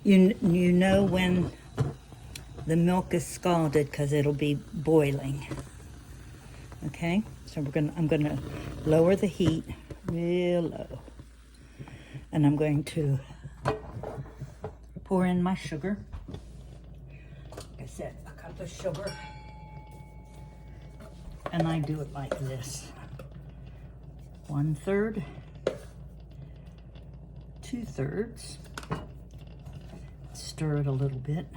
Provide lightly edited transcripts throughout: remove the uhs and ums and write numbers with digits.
You know when the milk is scalded because it'll be boiling. Okay, so I'm gonna lower the heat real low, and I'm going to pour in my sugar. Like I said, a cup of sugar, and I do it like this: 1/3, 2/3. Stir it a little bit.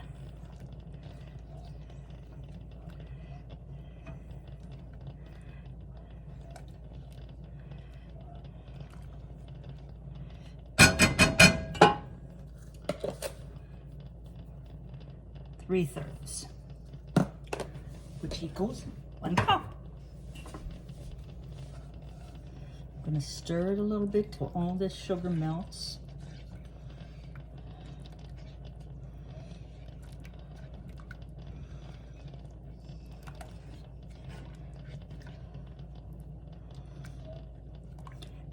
Three-thirds, which equals 1 cup. I'm going to stir it a little bit till all this sugar melts.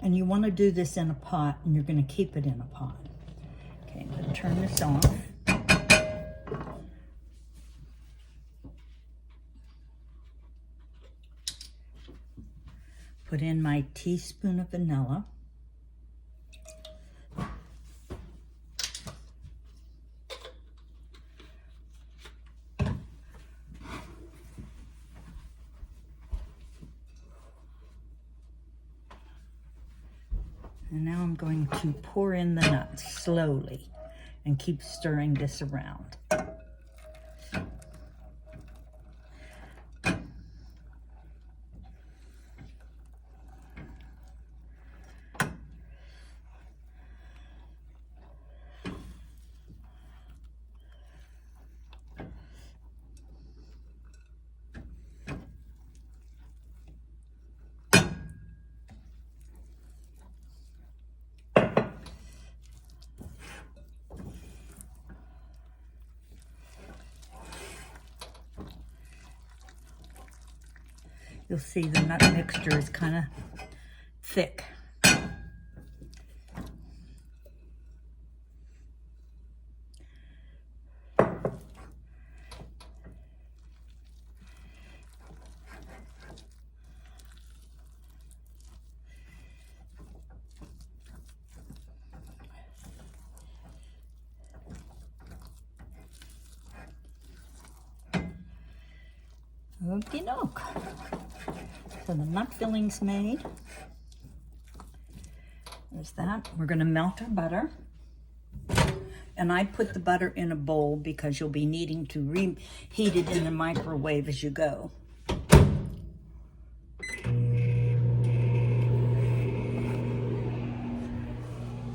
And you want to do this in a pot, and you're going to keep it in a pot. Okay, I'm going to turn this off. Put in my teaspoon of vanilla. And now I'm going to pour in the nuts slowly and keep stirring this around. You'll see the nut mixture is kind of thick. Okie doke. So the nut filling's made. There's that. We're going to melt our butter. And I put the butter in a bowl because you'll be needing to reheat it in the microwave as you go.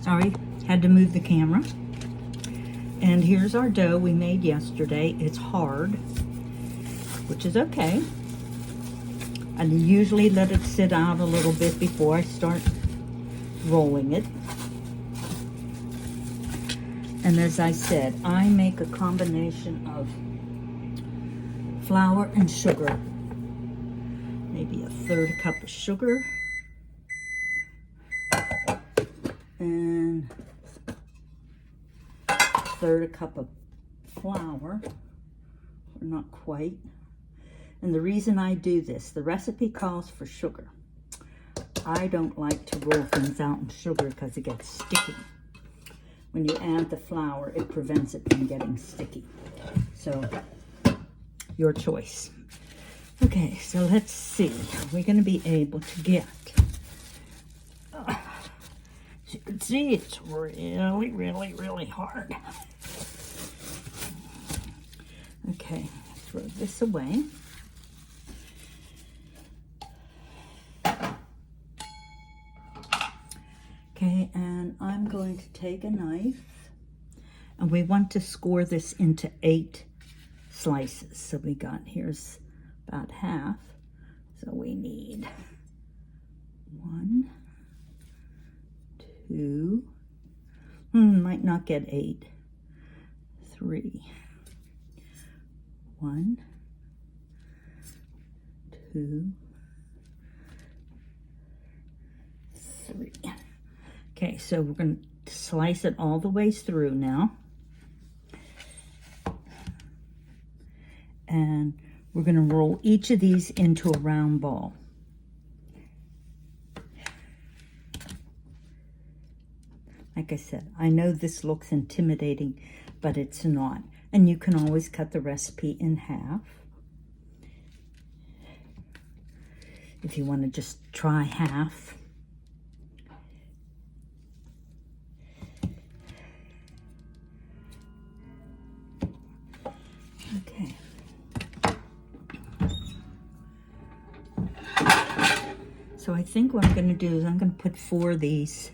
Sorry, had to move the camera. And here's our dough we made yesterday. It's hard, which is okay. I usually let it sit out a little bit before I start rolling it. And as I said, I make a combination of flour and sugar. Maybe a 1/3 cup of sugar. And 1/3 cup of flour, or not quite. And the reason I do this, the recipe calls for sugar. I don't like to roll things out in sugar because it gets sticky. When you add the flour, it prevents it from getting sticky. So, your choice. Okay, so let's see. We're going to be able to get... As you can see, it's really, really, really hard. Okay, throw this away. Okay, and I'm going to take a knife, and we want to score this into 8 slices. So we got, here's about half. So we need 1, 2, might not get 8, 3, 1, 2, 3. Okay, so we're going to slice it all the way through now. And we're going to roll each of these into a round ball. Like I said, I know this looks intimidating, but it's not. And you can always cut the recipe in half. If you want to just try half. Okay. So I think what I'm going to do is I'm going to put 4 of these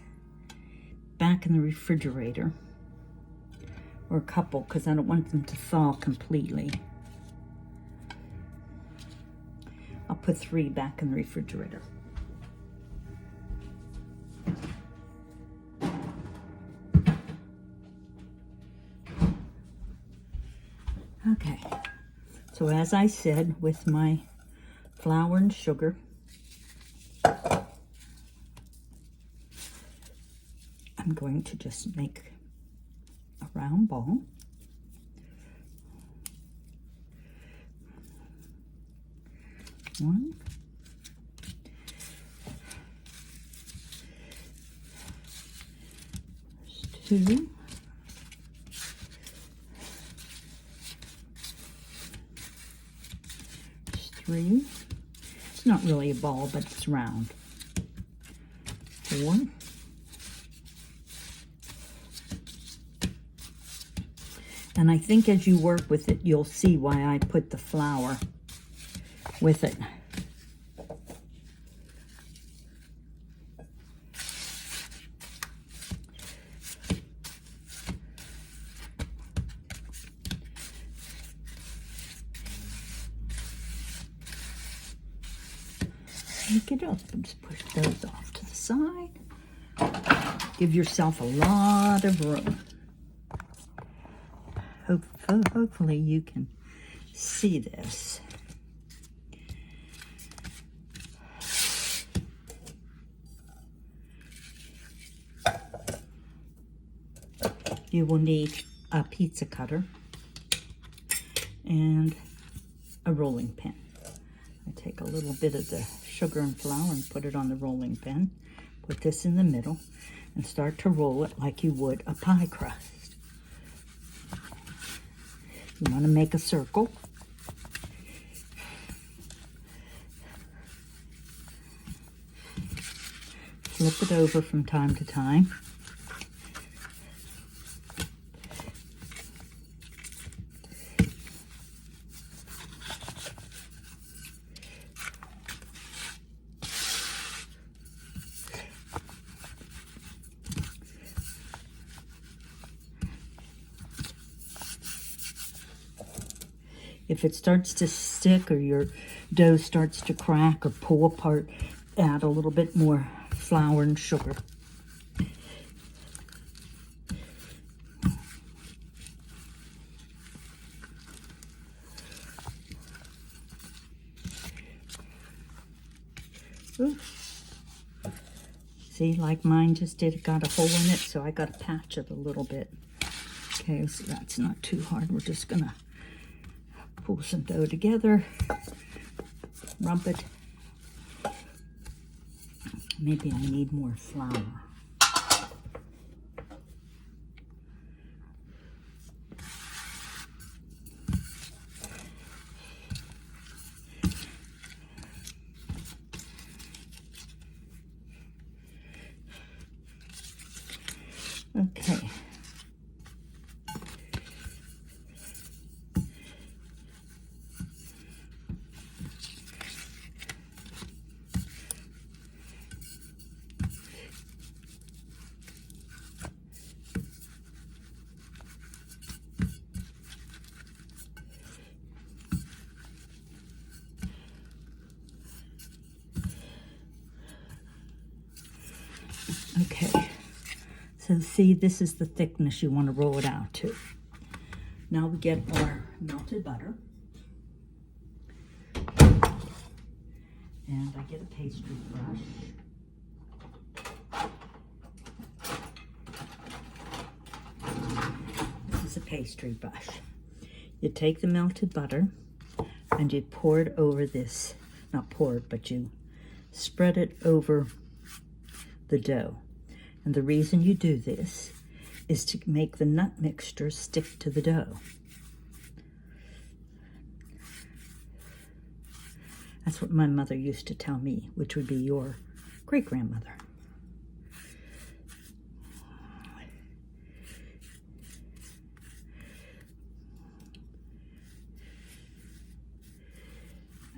back in the refrigerator, or a couple, because I don't want them to thaw completely. I'll put 3 back in the refrigerator. Okay, so as I said, with my flour and sugar, I'm going to just make a round ball. One. There's 2. There's 3. It's not really a ball, but it's round. 4. And I think as you work with it, you'll see why I put the flour with it. Take it up and just push those off to the side. Give yourself a lot of room. Hopefully you can see this. You will need a pizza cutter and a rolling pin. I take a little bit of the sugar and flour and put it on the rolling pin. Put this in the middle and start to roll it like you would a pie crust. You want to make a circle. Flip it over from time to time. If it starts to stick or your dough starts to crack or pull apart, add a little bit more flour and sugar. Ooh. See, like mine just did, it got a hole in it, so I got to patch it a little bit. Okay, so that's not too hard. We're just gonna pull some dough together, rub it. Maybe I need more flour. Okay. Okay, so see, this is the thickness you want to roll it out to. Now we get our melted butter. And I get a pastry brush. This is a pastry brush. You take the melted butter and you pour it over this, not pour it, but you spread it over the dough. And the reason you do this is to make the nut mixture stick to the dough. That's what my mother used to tell me, which would be your great-grandmother.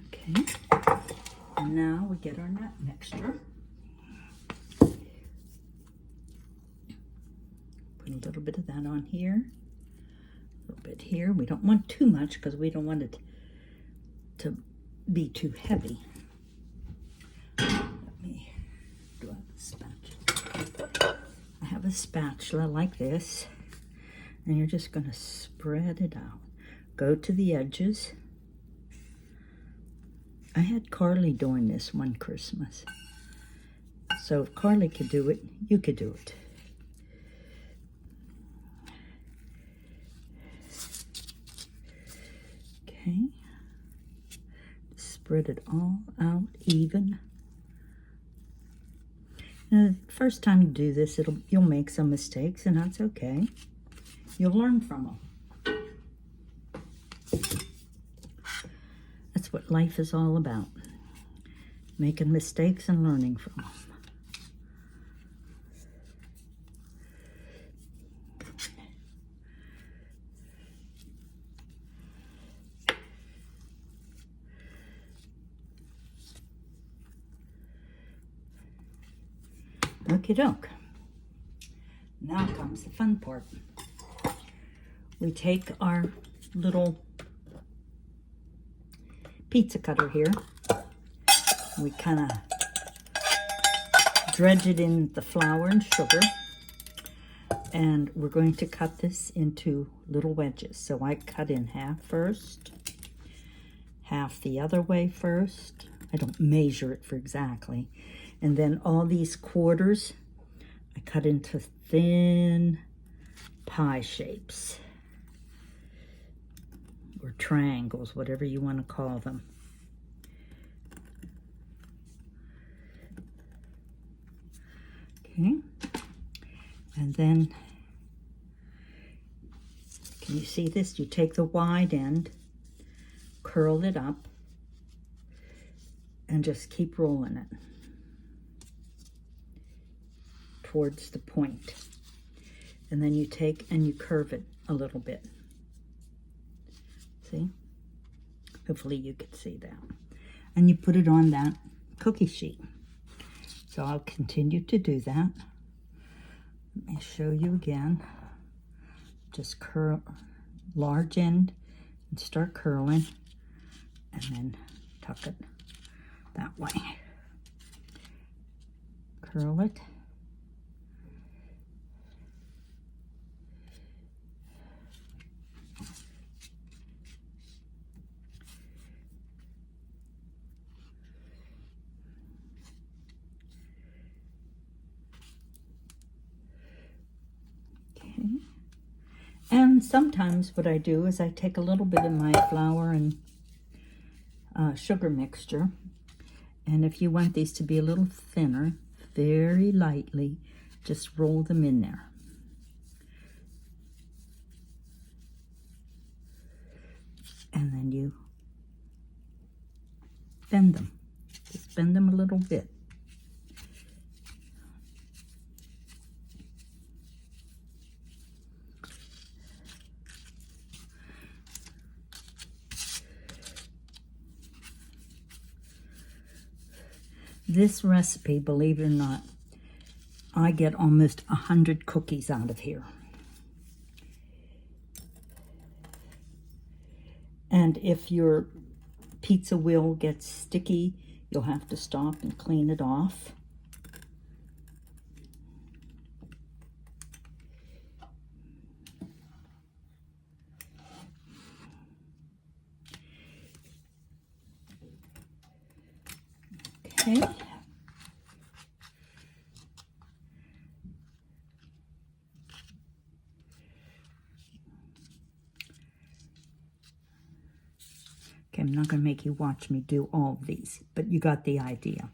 Okay, and now we get our nut mixture. Put a little bit of that on here, a little bit here. We don't want too much because we don't want it to be too heavy. Let me do a spatula. I have a spatula like this, and you're just going to spread it out. Go to the edges. I had Carly doing this one Christmas. So if Carly could do it, you could do it. Okay. Spread it all out even. Now, the first time you do this, you'll make some mistakes, and that's okay. You'll learn from them. That's what life is all about. Making mistakes and learning from them. Okie doke. Now comes the fun part. We take our little pizza cutter here. We kind of dredge it in the flour and sugar. And we're going to cut this into little wedges. So I cut in half first, half the other way first. I don't measure it for exactly. And then all these quarters, I cut into thin pie shapes. Or triangles, whatever you want to call them. Okay. And then, can you see this? You take the wide end, curl it up, and just keep rolling it towards the point. And then you take and you curve it a little bit. See? Hopefully you can see that. And you put it on that cookie sheet. So I'll continue to do that. Let me show you again. Just curl, large end, and start curling, and then tuck it that way. Curl it. And sometimes what I do is I take a little bit of my flour and sugar mixture. And if you want these to be a little thinner, very lightly, just roll them in there. And then you bend them. Just bend them a little bit. This recipe, believe it or not, I get almost 100 cookies out of here. And if your pizza wheel gets sticky, you'll have to stop and clean it off. Okay. Okay, I'm not going to make you watch me do all of these, but you got the idea.